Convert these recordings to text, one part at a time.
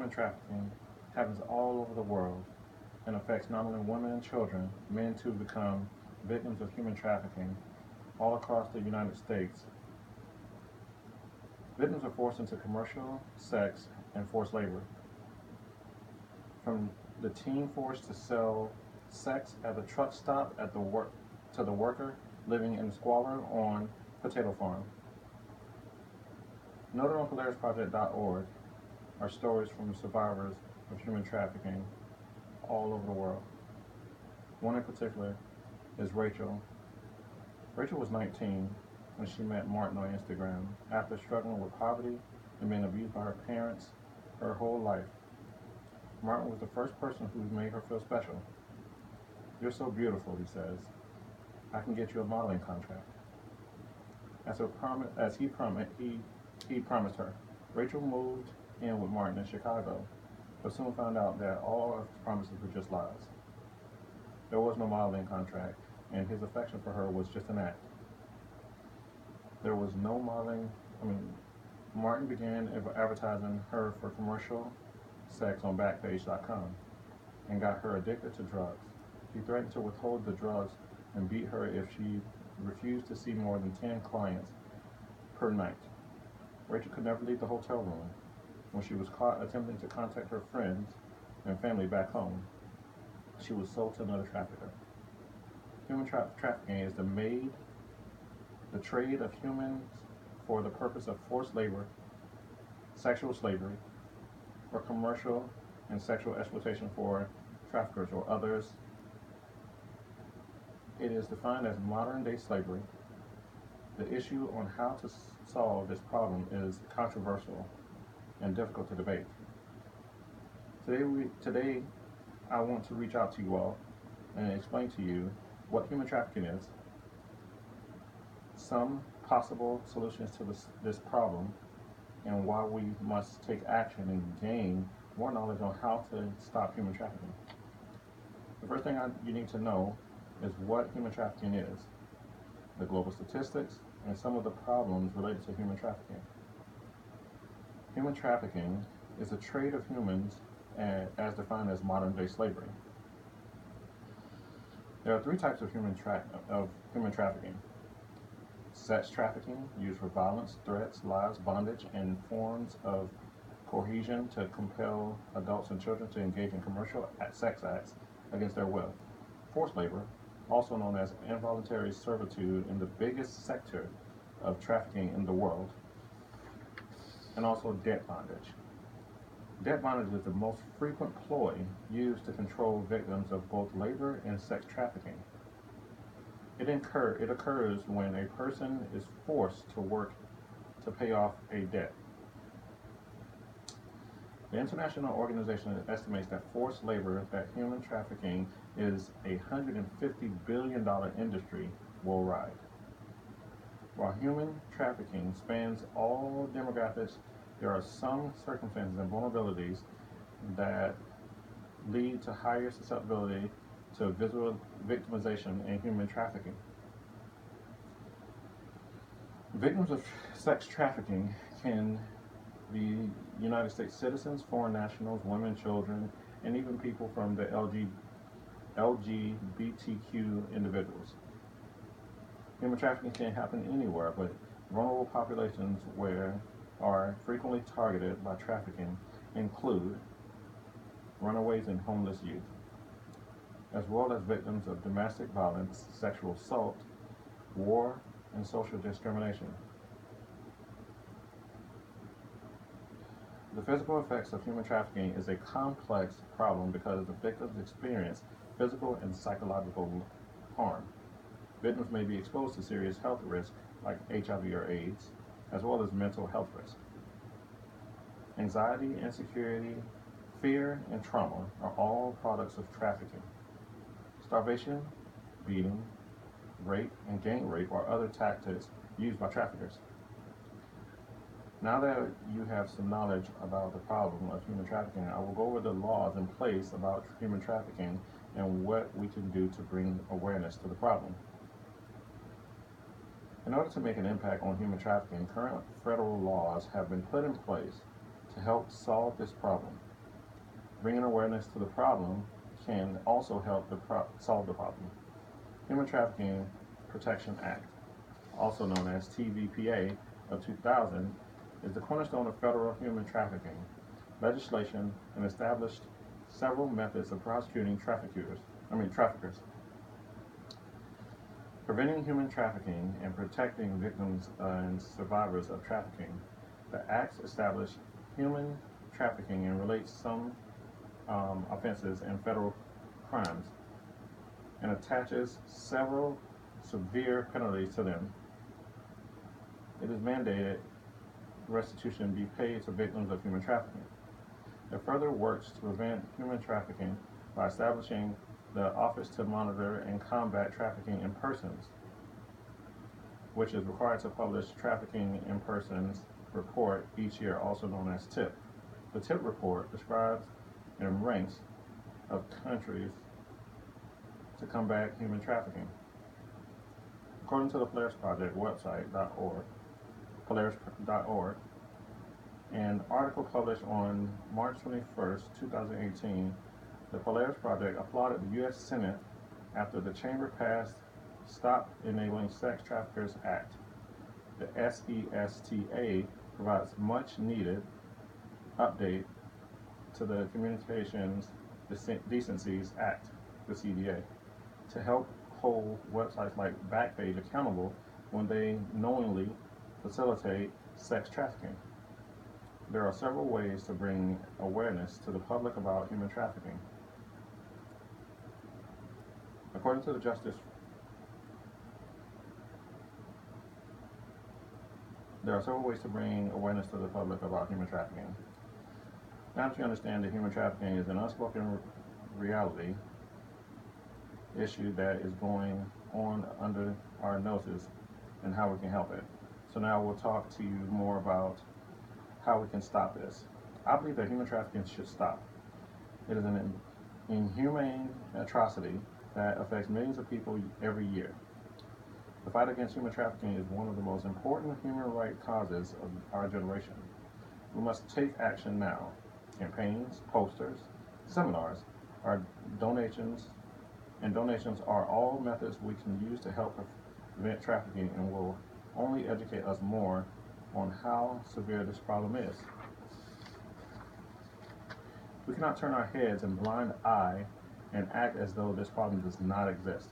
human trafficking happens all over the world and affects not only women and children, men too become victims of human trafficking all across the United States. Victims are forced into commercial sex and forced labor, from the teen forced to sell sex at the truck stop at the work to the worker living in squalor on potato farm. Noted on PolarisProject.org are stories from survivors of human trafficking all over the world. One in particular is Rachel. Rachel was 19 when she met Martin on Instagram after struggling with poverty and being abused by her parents her whole life. Martin was the first person who made her feel special. "You're so beautiful," he says. "I can get you a modeling contract." He promised her. Rachel moved in with Martin in Chicago, but soon found out that all of his promises were just lies. There was no modeling contract, and his affection for her was just an act. There was no modeling. Martin began advertising her for commercial sex on Backpage.com and got her addicted to drugs. He threatened to withhold the drugs and beat her if she refused to see more than 10 clients per night. Rachel could never leave the hotel room. When she was caught attempting to contact her friends and family back home, she was sold to another trafficker. Human trafficking is the trade of humans for the purpose of forced labor, sexual slavery, or commercial and sexual exploitation for traffickers or others. It is defined as modern-day slavery. The issue on how to solve this problem is controversial and difficult to debate. Today, I want to reach out to you all and explain to you what human trafficking is, some possible solutions to this problem, and why we must take action and gain more knowledge on how to stop human trafficking. The first thing you need to know is what human trafficking is, the global statistics, and some of the problems related to human trafficking. Human trafficking is a trade of humans as defined as modern-day slavery. There are three types of human trafficking. Sex trafficking, used for violence, threats, lies, bondage, and forms of coercion to compel adults and children to engage in commercial sex acts against their will. Forced labor, also known as involuntary servitude, in the biggest sector of trafficking in the world. And also debt bondage. Debt bondage is the most frequent ploy used to control victims of both labor and sex trafficking. It occurs when a person is forced to work to pay off a debt. The international organization estimates that forced labor, that human trafficking, is a $150 billion industry worldwide. While human trafficking spans all demographics, there are some circumstances and vulnerabilities that lead to higher susceptibility to visual victimization in human trafficking. Victims of sex trafficking can be United States citizens, foreign nationals, women, children, and even people from the LGBTQ individuals. Human trafficking can happen anywhere, but vulnerable populations are frequently targeted by trafficking include runaways and homeless youth, as well as victims of domestic violence, sexual assault, war, and social discrimination. The physical effects of human trafficking is a complex problem because the victims experience physical and psychological harm. Victims may be exposed to serious health risks like HIV or AIDS, as well as mental health risks. Anxiety, insecurity, fear, and trauma are all products of trafficking. Starvation, beating, rape, and gang rape are other tactics used by traffickers. Now that you have some knowledge about the problem of human trafficking, I will go over the laws in place about human trafficking and what we can do to bring awareness to the problem. In order to make an impact on human trafficking, current federal laws have been put in place to help solve this problem. Bringing awareness to the problem can also help solve the problem. Human Trafficking Protection Act, also known as TVPA of 2000, is the cornerstone of federal human trafficking legislation and established several methods of prosecuting traffickers. Preventing human trafficking and protecting victims and survivors of trafficking. The Act established human trafficking and relates some offenses and federal crimes and attaches several severe penalties to them. It is mandated restitution be paid to victims of human trafficking. It further works to prevent human trafficking by establishing the Office to Monitor and Combat Trafficking in Persons, which is required to publish Trafficking in Persons report each year, also known as TIP. The TIP report describes and ranks of countries to combat human trafficking. According to the Polaris Project website, Polaris.org, an article published on March 21st, 2018, the Polaris Project applauded the U.S. Senate after the chamber passed Stop Enabling Sex Traffickers Act. The SESTA provides much needed update to the Communications Decencies Act, the CDA, to help hold websites like Backpage accountable when they knowingly facilitate sex trafficking. There are several ways to bring awareness to the public about human trafficking. According to the there are several ways to bring awareness to the public about human trafficking. Now that you understand that human trafficking is an unspoken reality issue that is going on under our noses and how we can help it. So now we'll talk to you more about how we can stop this. I believe that human trafficking should stop. It is an inhumane atrocity that affects millions of people every year. The fight against human trafficking is one of the most important human rights causes of our generation. We must take action now. Campaigns, posters, seminars, our donations are all methods we can use to help prevent trafficking and will only educate us more on how severe this problem is. We cannot turn our heads in blind eye and act as though this problem does not exist.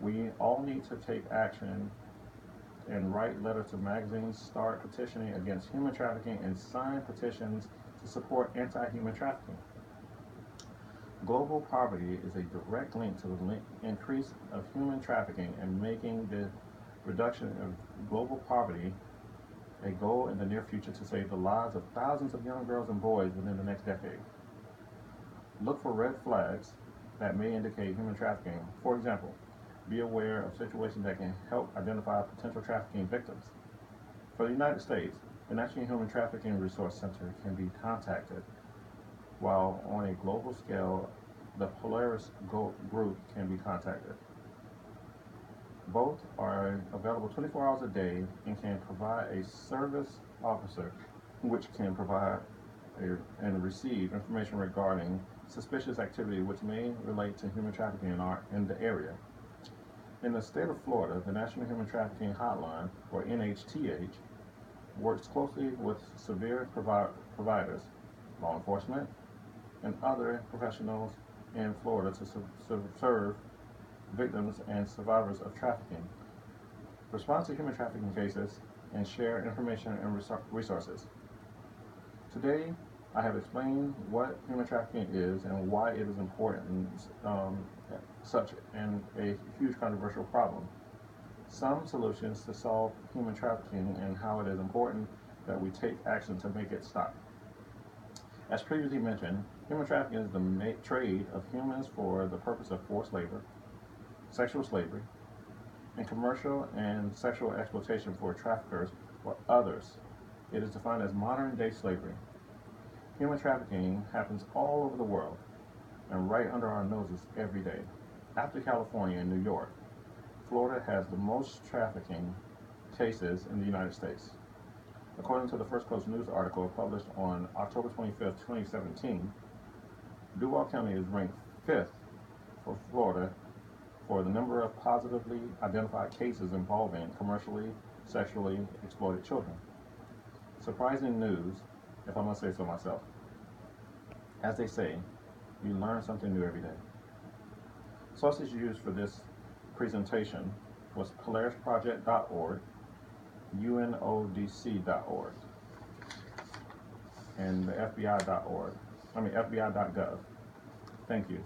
We all need to take action and write letters to magazines, start petitioning against human trafficking, and sign petitions to support anti-human trafficking. Global poverty is a direct link to the increase of human trafficking, and making the reduction of global poverty a goal in the near future to save the lives of thousands of young girls and boys within the next decade. Look for red flags that may indicate human trafficking. For example, be aware of situations that can help identify potential trafficking victims. For the United States, the National Human Trafficking Resource Center can be contacted, while on a global scale, the Polaris Group can be contacted. Both are available 24 hours a day and can provide a service officer which can provide and receive information regarding suspicious activity which may relate to human trafficking in the area. In the state of Florida, the National Human Trafficking Hotline, or NHTH, works closely with severe providers, law enforcement, and other professionals in Florida to serve victims and survivors of trafficking, respond to human trafficking cases, and share information and resources. Today, I have explained what human trafficking is and why it is important, such and a huge controversial problem. Some solutions to solve human trafficking and how it is important that we take action to make it stop. As previously mentioned, human trafficking is the trade of humans for the purpose of forced labor, sexual slavery, and commercial and sexual exploitation for traffickers or others. It is defined as modern-day slavery. Human trafficking happens all over the world and right under our noses every day. After California and New York, Florida has the most trafficking cases in the United States. According to the First Coast News article published on October 25th, 2017, Duval County is ranked 5th for Florida for the number of positively identified cases involving commercially sexually exploited children. Surprising news, if I must say so myself. As they say, you learn something new every day. Sources used for this presentation was PolarisProject.org, UNODC.org, and the FBI.org. FBI.gov. Thank you.